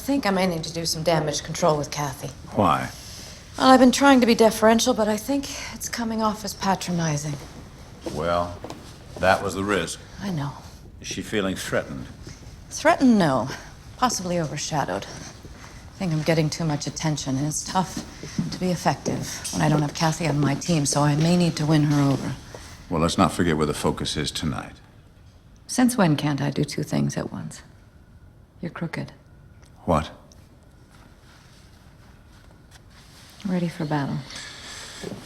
think I'm aiming to do some damage control with Kathy. Why? Well, I've been trying to be deferential, but I think it's coming off as patronizing. Well, that was the risk. I know. Is she feeling threatened? Threatened, no. Possibly overshadowed. I think I'm getting too much attention, and it's tough to be effective when I don't have Kathy on my team, so I may need to win her over. Well, let's not forget where the focus is tonight. Since when can't I do two things at once? You're crooked. What? Ready for battle.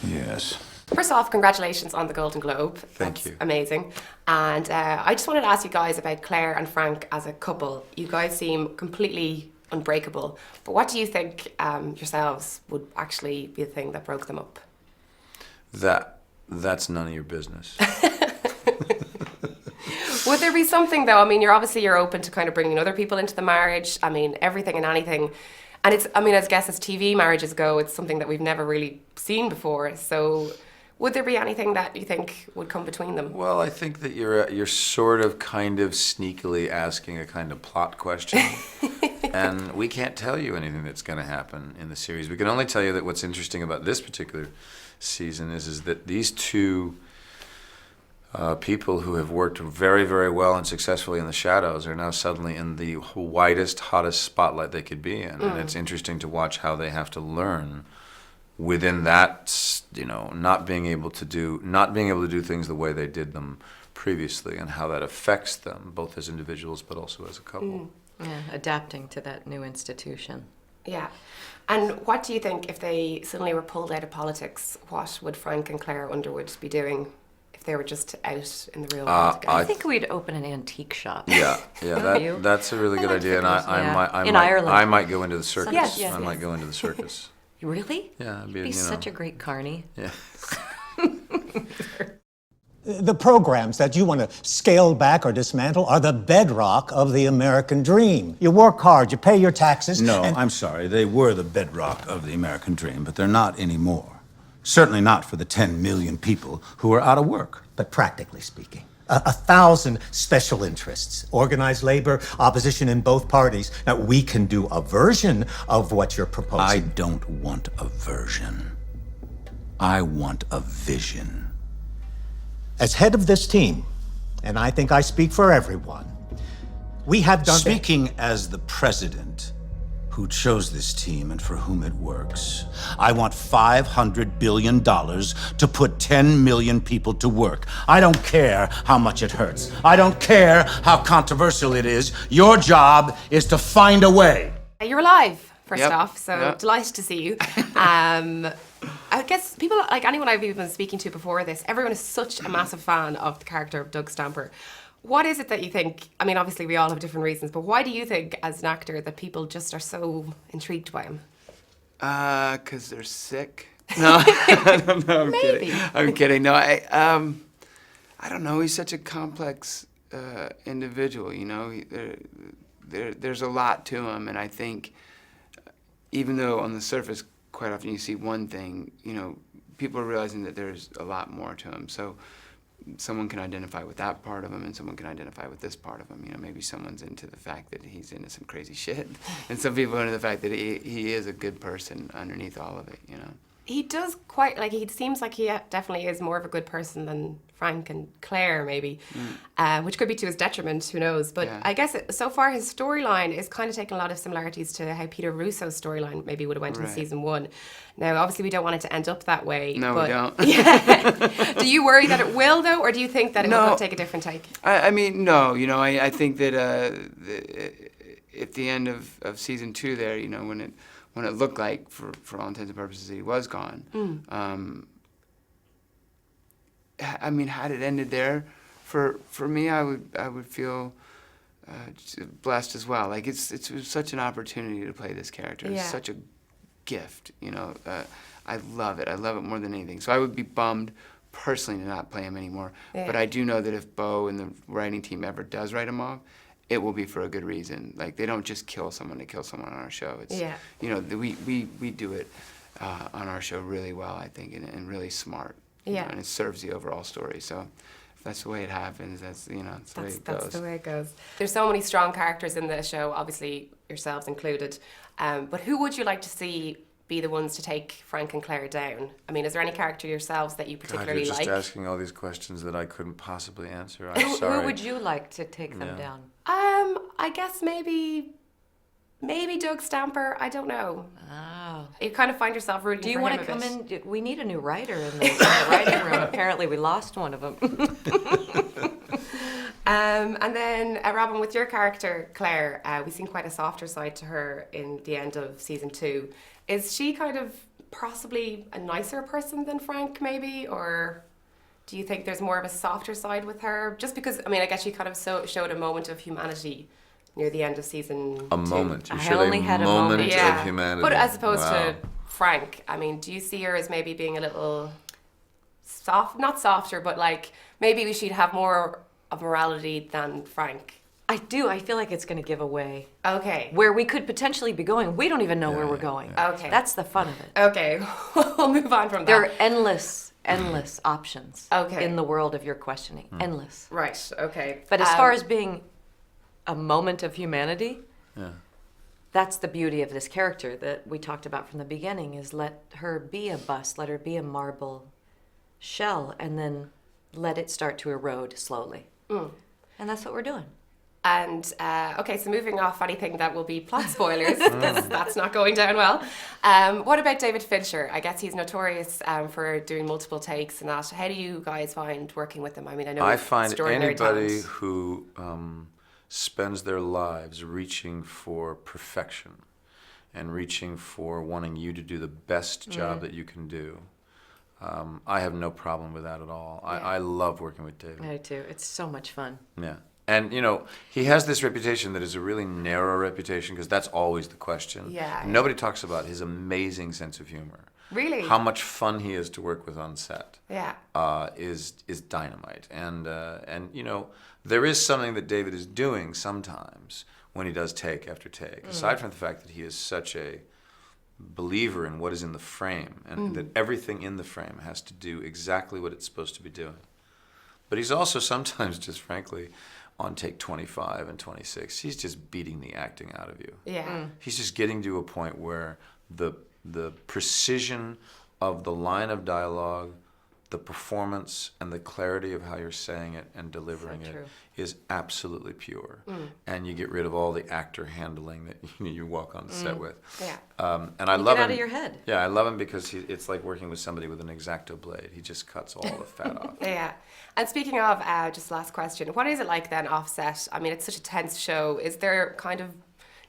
Yes. First off, congratulations on the Golden Globe. Thank you. Amazing. And I just wanted to ask you guys about Claire and Frank as a couple. You guys seem completely unbreakable. But what do you think yourselves would actually be the thing that broke them up? That's none of your business. Would there be something though? I mean, you're open to kind of bringing other people into the marriage. I mean, everything and anything. And I guess as TV marriages go, it's something that we've never really seen before. So would there be anything that you think would come between them? Well, I think that you're sort of kind of sneakily asking a kind of plot question. And we can't tell you anything that's going to happen in the series. We can only tell you that what's interesting about this particular season is that these two people who have worked very, very well and successfully in the shadows are now suddenly in the widest, hottest spotlight they could be in. And it's interesting to watch how they have to learn within that, not being able to do things the way they did them previously, and how that affects them, both as individuals but also as a couple. Yeah, adapting to that new institution. Yeah. And what do you think if they suddenly were pulled out of politics? What would Frank and Claire Underwood be doing if they were just out in the real world together? I think we'd open an antique shop. Yeah, that's a really good idea, and I might go into the circus. Yes. I might go into the circus. Really? Yeah, You'd be such a great carny. Yeah. The programs that you want to scale back or dismantle are the bedrock of the American dream. You work hard, you pay your taxes. No, I'm sorry. They were the bedrock of the American dream, but they're not anymore. Certainly not for the 10 million people who are out of work. But practically speaking, 1,000 special interests, organized labor, opposition in both parties. Now, we can do a version of what you're proposing. I don't want a version. I want a vision. As head of this team, and I think I speak for everyone, we have done... Speaking as the president who chose this team and for whom it works, I want $500 billion to put 10 million people to work. I don't care how much it hurts. I don't care how controversial it is. Your job is to find a way. You're alive, first Yep. off, so Yep. delighted to see you. I guess people, like anyone I've even been speaking to before this, everyone is such a massive fan of the character of Doug Stamper. What is it that you think, I mean, obviously we all have different reasons, but why do you think, as an actor, that people just are so intrigued by him? 'Cause they're sick. No, no, I'm kidding. I'm kidding. No, I don't know. He's such a complex individual. There's a lot to him, and I think, even though on the surface, quite often you see one thing, people are realizing that there's a lot more to him. So someone can identify with that part of him, and someone can identify with this part of him. Maybe someone's into the fact that he's into some crazy shit, and some people are into the fact that he is a good person underneath all of it. He does quite, he seems like he definitely is more of a good person than Frank and Claire, maybe, which could be to his detriment, who knows. But Yeah. I guess so far his storyline is kind of taking a lot of similarities to how Peter Russo's storyline maybe would have went in Right. season 1. Now, obviously, we don't want it to end up that way. No, but, we don't. Yeah. Do you worry that it will, though, or do you think that it No. will take a different take? I mean, no. I think that at the end of season 2 there, when it looked like, for all intents and purposes, he was gone. I mean, had it ended there, for me, I would feel blessed as well. It was such an opportunity to play this character. Yeah. It's such a gift. I love it. I love it more than anything. So I would be bummed personally to not play him anymore. Yeah. But I do know that if Bo and the writing team ever does write him off, it will be for a good reason. They don't just kill someone to kill someone on our show. It's, Yeah. We do it on our show really well, I think, and really smart. Yeah. And it serves the overall story. So if that's the way it happens, that's the way it goes. That's the way it goes. There's so many strong characters in the show, obviously yourselves included. But who would you like to see be the ones to take Frank and Claire down? I mean, is there any character yourselves that you God, particularly you're just like? asking all these questions that I couldn't possibly answer. I'm Who sorry. would you like to take them down? I guess maybe Doug Stamper. I don't know. Oh. You kind of find yourself rooting Do you for want him to a come bit. in? We need a new writer in the writing room. Apparently, we lost one of them. And then, Robin, with your character, Claire, we've seen quite a softer side to her in the end of season 2. Is she kind of possibly a nicer person than Frank, maybe? Or do you think there's more of a softer side with her? Just because, I mean, I guess she kind of showed a moment of humanity near the end of season 2. A moment. You I said only a had a moment moment. Yeah. of humanity. But as opposed Wow. to Frank, I mean, do you see her as maybe being a little soft, not softer, but like maybe she'd have more of morality than Frank? I do. I feel like it's going to give away Okay. where we could potentially be going. We don't even know where we're going. Okay. That's the fun of it. Okay. We'll move on from that. There are endless options Okay. in the world of your questioning. Endless. Right. Okay. But as far as being a moment of humanity, that's the beauty of this character that we talked about from the beginning, is let her be a bust, let her be a marble shell, and then let it start to erode slowly. And that's what we're doing. And okay, so moving off anything that will be plot spoilers, because that's not going down well. What about David Fincher? I guess he's notorious for doing multiple takes and that. How do you guys find working with him? I mean, I know I he's find extraordinary anybody talent. who spends their lives reaching for perfection and reaching for wanting you to do the best job that you can do, I have no problem with that at all. I love working with David. I do. It's so much fun. Yeah. And, he has this reputation that is a really narrow reputation, because that's always the question. Yeah. Nobody talks about his amazing sense of humor. Really? How much fun he is to work with on set. Yeah. Is dynamite. And there is something that David is doing sometimes when he does take after take, aside from the fact that he is such a believer in what is in the frame, and that everything in the frame has to do exactly what it's supposed to be doing. But he's also sometimes, just frankly, on take 25 and 26, he's just beating the acting out of you. Yeah. He's just getting to a point where the precision of the line of dialogue, the performance, and the clarity of how you're saying it and delivering So it true. is absolutely pure. And you get rid of all the actor handling that you walk on set with. Yeah. And I You love get him. out of your head. Yeah, I love him because it's like working with somebody with an X-Acto blade. He just cuts all the fat off. Yeah. And speaking of, just last question, what is it like then offset? I mean, it's such a tense show. Is there kind of,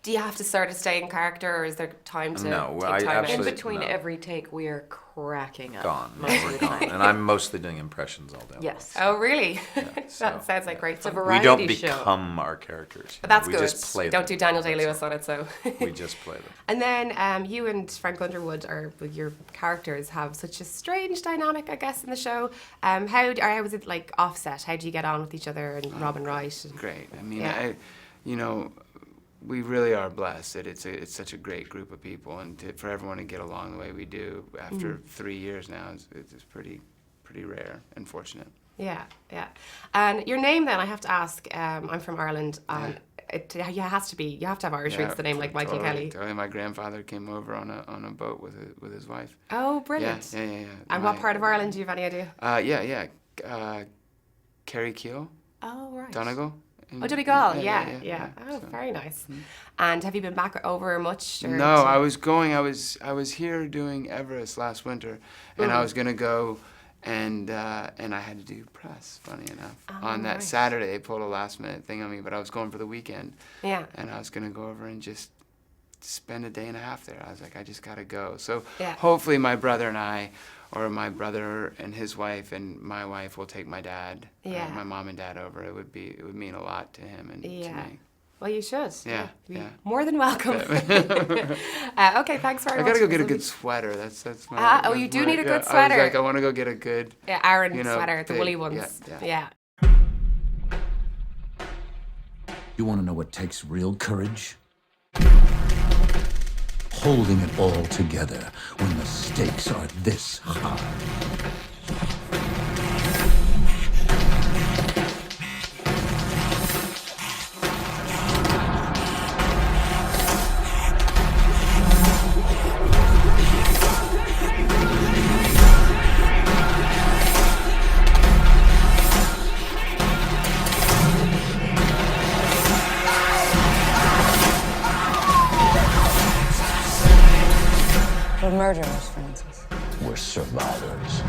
do you have to sort of stay in character, or is there time to No, take I time out? In absolutely- between no. every take, we are cracking up. Gone. Most of We're the gone. time. And I'm mostly doing impressions all day long. Yes. Oh, really? so, That sounds like great It's a fun. variety We don't show. become our characters. But that's we good. just play Don't them. do Daniel That's Day-Lewis all. on it, so. We just play them. And then you and Frank Underwood, your characters, have such a strange dynamic, I guess, in the show. How was it like offset? How do you get on with each other and Robin Wright? Great. I mean, Yeah. we really are blessed that it's such a great group of people, and for everyone to get along the way we do after 3 years now is pretty rare and fortunate. Yeah, yeah. And your name, then, I have to ask. I'm from Ireland. You have to have Irish roots. The name, like Michael Kelly. Totally. My grandfather came over on a boat with his wife. Oh, brilliant. Yeah. And what part of Ireland do you have any idea? Kerry Keel, Oh, right. Donegal. Oh, Donegal. Yeah. Oh, So- very nice. And have you been back over much? Or No, I was here doing Everest last winter, and I was gonna go, and I had to do press. Funny enough, on that right. Saturday they pulled a last minute thing on me, but I was going for the weekend. Yeah. And I was gonna go over and just spend a day and a half there. I was like, I just gotta go. So Yeah. hopefully my brother and I, or my brother and his wife and my wife will take my dad, Yeah. my mom and dad over. It would mean a lot to him and to Yeah. me. Well, you should. Yeah, You'd be yeah. More than welcome. Okay, thanks very I much. gotta go get a This will good sweater. That's my. Oh, you do need a good I sweater. was like, I want to go get a good. be- Yeah, Aaron sweater, the big- woolly ones. Yeah. You want to know what takes real courage? Holding it all together when the stakes are this high. We're murderers, Francis. We're survivors.